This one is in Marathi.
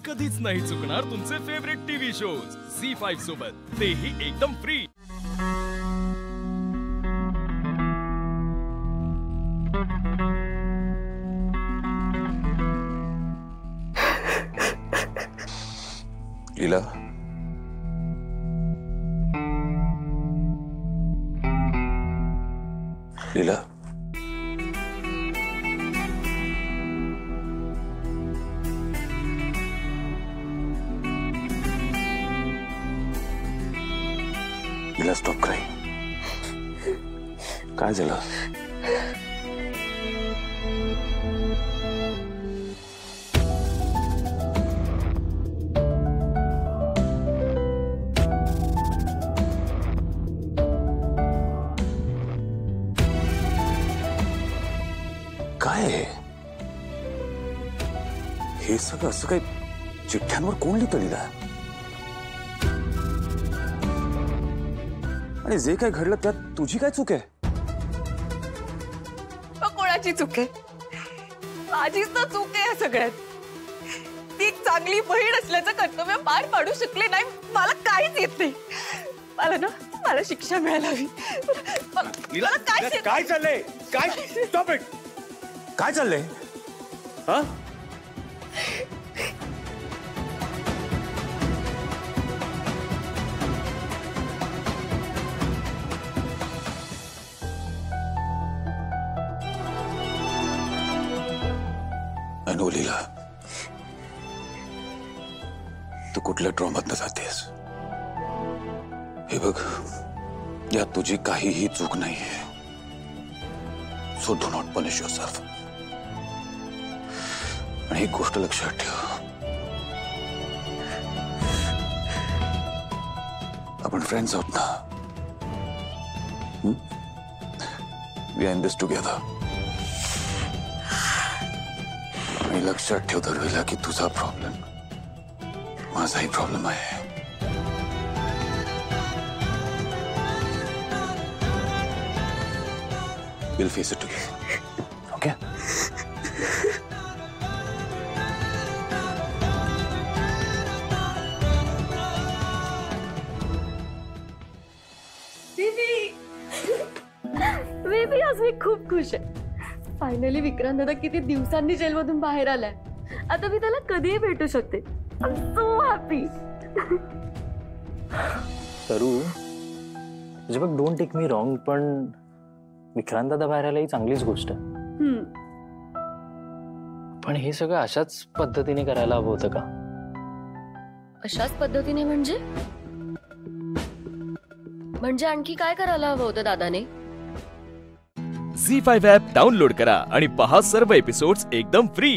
कधीच नाही चुकणार तुमचे फेवरेट टीव्ही शोज झी5 सोबत, तेही एकदम फ्री। लीला, लीला, लीला स्टॉप क्राइंग। काय झालं? काय हे सगळं असं काही चिठ्ठ्यांवर कोण लिहितं लीला? आणि जे काय घडलं त्यात तुझी काय चूक आहे? कोणाची चूक आहे? माझीच तर चूक आहे सगळ्यात। ती एक चांगली बहीण असल्याचं कर्तव्य पार पाडू शकले नाही। मला काहीच येत नाही। मला शिक्षा मिळायला हवी। लीला, काय चाललंय? काय? Stop it. काय चाललंय? हा? अनु, लीला, तू कुठल्या ट्रॉमात जातेस? हे बघ, यात तुझी काहीही चूक नाहीये। So do not punish yourself. आणि एक गोष्ट लक्षात ठेव, आपण फ्रेंड्स आहोत ना? We are in this together. आणि लक्षात ठेव दरवेळेला की तुझा प्रॉब्लेम माझाही प्रॉब्लेम आहे। We'll face it together. Okay? Baby आज मी खूप खुश आहे। फायनली विक्रांत दादा किती दिवसांनी जेलमधून बाहेर आलाय। आता मी त्याला कधीही भेटू शकते। I am so happy. तरू, म्हणजे बघ, डोंट टेक मी रॉंग, पण विक्रांत दादा बाहेर आला ही चांगलीच गोष्ट आहे। पण हे सगळं अशाच पद्धतीने करायला हवं होतं का? अशाच पद्धतीने म्हणजे आणखी काय करायला हवं होतं दादाने? झी5 ॲप डाउनलोड करा आणि पहा सर्व एपिसोड्स एकदम फ्री।